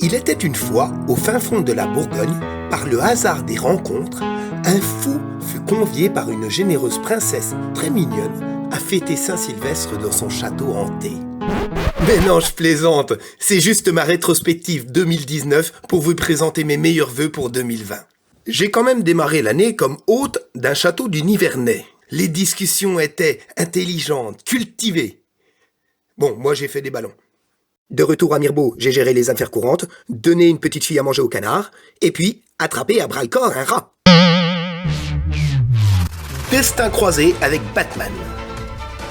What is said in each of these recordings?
Il était une fois, au fin fond de la Bourgogne, par le hasard des rencontres, un fou fut convié par une généreuse princesse très mignonne à fêter Saint-Sylvestre dans son château hanté. Mais non, je plaisante, c'est juste ma rétrospective 2019 pour vous présenter mes meilleurs vœux pour 2020. J'ai quand même démarré l'année comme hôte d'un château du Nivernais. Les discussions étaient intelligentes, cultivées. Bon, moi j'ai fait des ballons. De retour à Mirbeau, j'ai géré les affaires courantes, donné une petite fille à manger au canard, et puis attrapé à bras-le-corps un rat. Destin croisé avec Batman.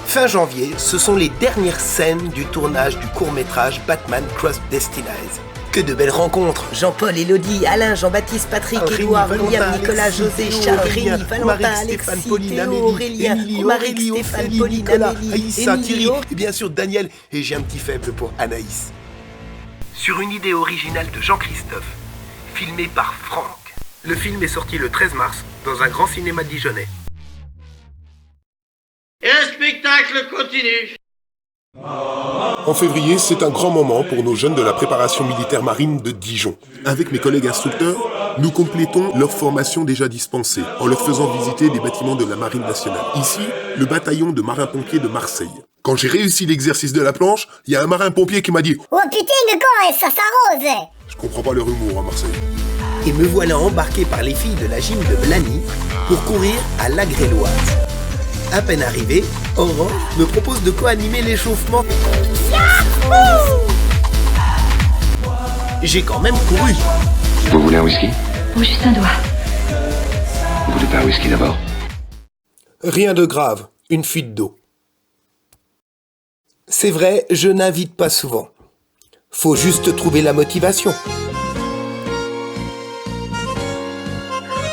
Fin janvier, ce sont les dernières scènes du tournage du court-métrage Batman Cross Destinies. Que de belles rencontres! Jean-Paul, Élodie, Alain, Jean-Baptiste, Patrick, Édouard, William, Nicolas, José, Charles, Rémi, Valentin, Alexis, Théo, Aurélien, Romaric, Stéphane, Pauline, Amélie, Aïssa, Thierry, et bien sûr Daniel, et j'ai un petit faible pour Anaïs. Sur une idée originale de Jean-Christophe, filmé par Franck. Le film est sorti le 13 mars dans un grand cinéma dijonnais. Et le spectacle continue. En février, c'est un grand moment pour nos jeunes de la préparation militaire marine de Dijon. Avec mes collègues instructeurs, nous complétons leur formation déjà dispensée en leur faisant visiter des bâtiments de la Marine nationale. Ici, le bataillon de marins-pompiers de Marseille. Quand j'ai réussi l'exercice de la planche, il y a un marin-pompier qui m'a dit « Oh putain, de quand ça s'arrose !» Je comprends pas leur humour à Marseille. Et me voilà embarqué par les filles de la gym de Blany pour courir à l'Agréloise. À peine arrivé, Orange me propose de co-animer l'échauffement. J'ai quand même couru. Vous voulez un whisky? Oh, juste un doigt. Vous voulez pas un whisky d'abord? Rien de grave, une fuite d'eau. C'est vrai, je n'invite pas souvent. Faut juste trouver la motivation.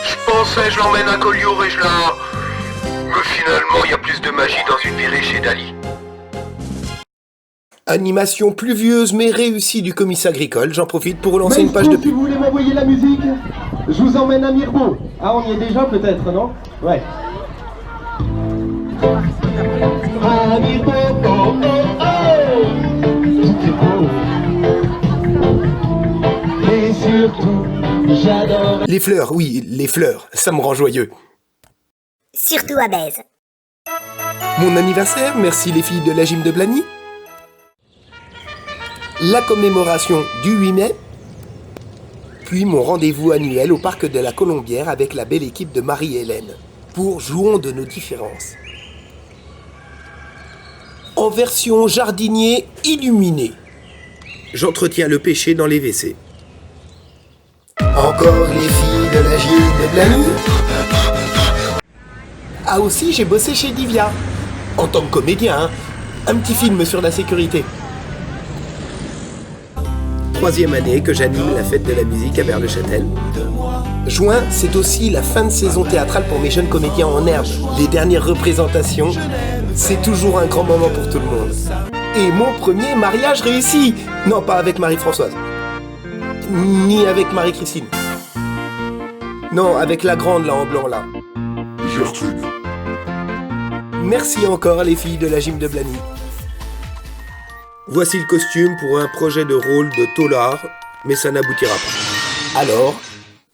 Je pensais je l'emmène à Collioure et je la... Mais finalement, il y a plus de magie dans une virée chez Dali. Animation pluvieuse mais réussie du comice agricole. J'en profite pour lancer une page de pub. Si vous voulez m'envoyer la musique, je vous emmène à Mirbeau. Ah, on y est déjà peut-être, non? Ouais. À Mirbeau, oh, oh, oh. Tout est beau. Et surtout, j'adore... Les fleurs, oui, les fleurs, ça me rend joyeux. Surtout à Bèze. Mon anniversaire, merci les filles de la gym de Blany. La commémoration du 8 mai. Puis mon rendez-vous annuel au parc de la Colombière avec la belle équipe de Marie-Hélène. Pour Jouons de nos différences. En version jardinier illuminé. J'entretiens le péché dans les WC. Encore les filles de la gym de Blany. Ah aussi, j'ai bossé chez Divia. En tant que comédien, hein. Un petit film sur la sécurité. 3e année que j'anime la fête de la musique à Vert-le-Châtel. Juin, c'est aussi la fin de saison théâtrale pour mes jeunes comédiens en herbe. Les dernières représentations, c'est toujours un grand moment pour tout le monde. Et mon premier mariage réussi. Non, pas avec Marie-Françoise. Ni avec Marie-Christine. Non, avec la grande là en blanc là. Gertrude. Merci encore les filles de la gym de Blany. Voici le costume pour un projet de rôle de taulard, mais ça n'aboutira pas. Alors,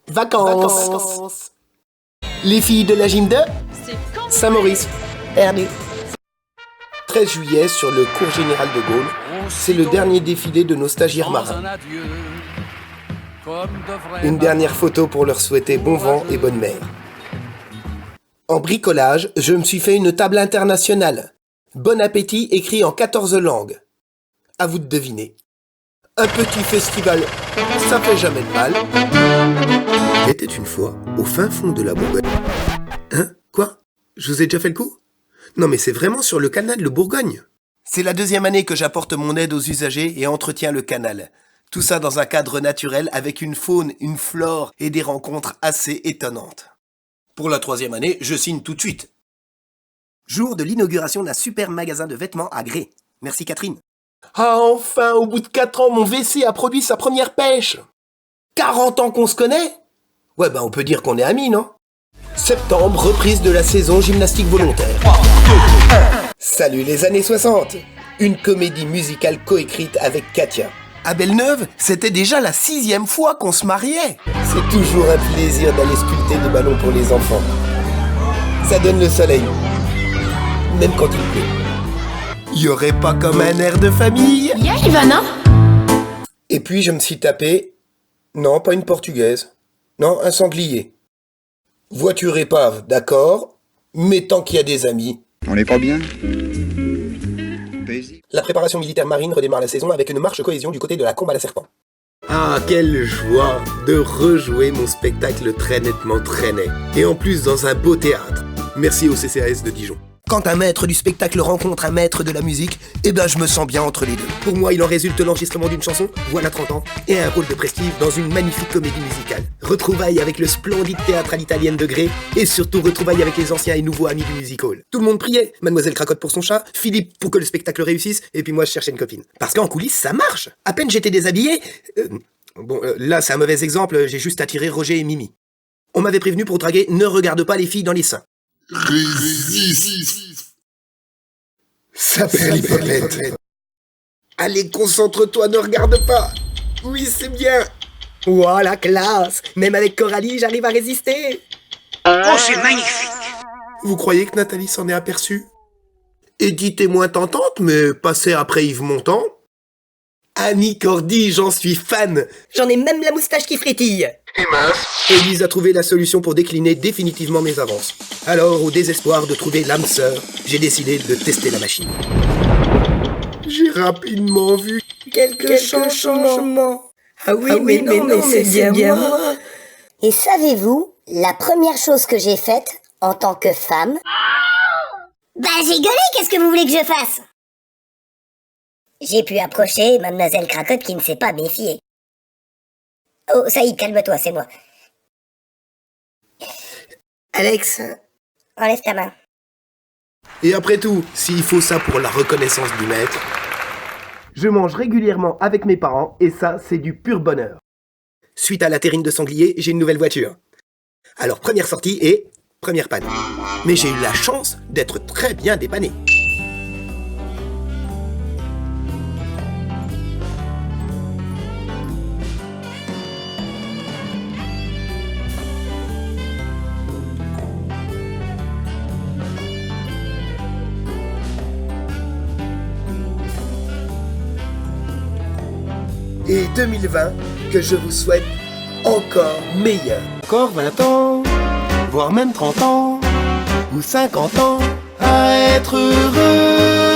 vacances. Les filles de la gym de Saint-Maurice, RD. 13 juillet sur le cours général de Gaulle, c'est le dernier défilé de nos stagiaires marins. Une dernière photo pour leur souhaiter bon vent et bonne mer. En bricolage, je me suis fait une table internationale. Bon appétit écrit en 14 langues. À vous de deviner. Un petit festival, ça fait jamais de mal. Il était une fois, au fin fond de la Bourgogne. Hein? Quoi? Je vous ai déjà fait le coup? Non mais c'est vraiment sur le canal de Bourgogne. C'est la 2e année que j'apporte mon aide aux usagers et entretiens le canal. Tout ça dans un cadre naturel avec une faune, une flore et des rencontres assez étonnantes. Pour la 3e année, je signe tout de suite. Jour de l'inauguration d'un super magasin de vêtements à Grès. Merci Catherine. Ah enfin, au bout de 4 ans, mon WC a produit sa première pêche. 40 ans qu'on se connaît? Ouais, on peut dire qu'on est amis, non? Septembre, reprise de la saison gymnastique volontaire. 3, 2, 1. Salut les années 60. Une comédie musicale coécrite avec Katia. À Belle-Neuve, c'était déjà la 6e fois qu'on se mariait. C'est toujours un plaisir d'aller sculpter des ballons pour les enfants. Ça donne le soleil, même quand il pleut. Y aurait pas comme un air de famille. Yeah, Ivana. Et puis je me suis tapé... Non, pas une portugaise. Non, un sanglier. Voiture épave, d'accord, mais tant qu'il y a des amis... On n'est pas bien? La préparation militaire marine redémarre la saison avec une marche cohésion du côté de la Combe à la Serpent. Ah, quelle joie de rejouer mon spectacle très nettement traîné. Et en plus dans un beau théâtre. Merci au CCAS de Dijon. Quand un maître du spectacle rencontre un maître de la musique, eh ben je me sens bien entre les deux. Pour moi, il en résulte l'enregistrement d'une chanson, voilà 30 ans, et un rôle de prestige dans une magnifique comédie musicale. Retrouvailles avec le splendide théâtre à l'italienne de Gré, et surtout retrouvailles avec les anciens et nouveaux amis du music hall. Tout le monde priait, Mademoiselle Cracotte pour son chat, Philippe pour que le spectacle réussisse, et puis moi je cherchais une copine. Parce qu'en coulisses, ça marche. À peine j'étais déshabillé... là c'est un mauvais exemple, j'ai juste attiré Roger et Mimi. On m'avait prévenu pour draguer, ne regarde pas les filles dans les seins. Ça perd l'hypothèse. Allez, concentre-toi, ne regarde pas. Oui, c'est bien. Ouah, la classe. Même avec Coralie, j'arrive à résister. Oh, c'est magnifique. Vous croyez que Nathalie s'en est aperçue? Edith est moins tentante, mais passée après Yves Montand. Annie Cordy, j'en suis fan. J'en ai même la moustache qui frétille. Et mince. Élise a trouvé la solution pour décliner définitivement mes avances. Alors, au désespoir de trouver l'âme sœur, j'ai décidé de tester la machine. J'ai rapidement vu quelques changements. Ah oui, mais non, c'est bien moi. Et savez-vous, la première chose que j'ai faite en tant que femme... Bah j'ai gueulé, qu'est-ce que vous voulez que je fasse? J'ai pu approcher Mademoiselle Cracotte qui ne s'est pas méfiée. Oh, Saïd, calme-toi, c'est moi. Alex, Enlève ta main. Et après tout, s'il faut ça pour la reconnaissance du maître, je mange régulièrement avec mes parents et ça, c'est du pur bonheur. Suite à la terrine de sanglier, j'ai une nouvelle voiture. Alors première sortie et première panne. Mais j'ai eu la chance d'être très bien dépanné. Et 2020, que je vous souhaite encore meilleur. Encore 20 ans, voire même 30 ans, ou 50 ans, à être heureux.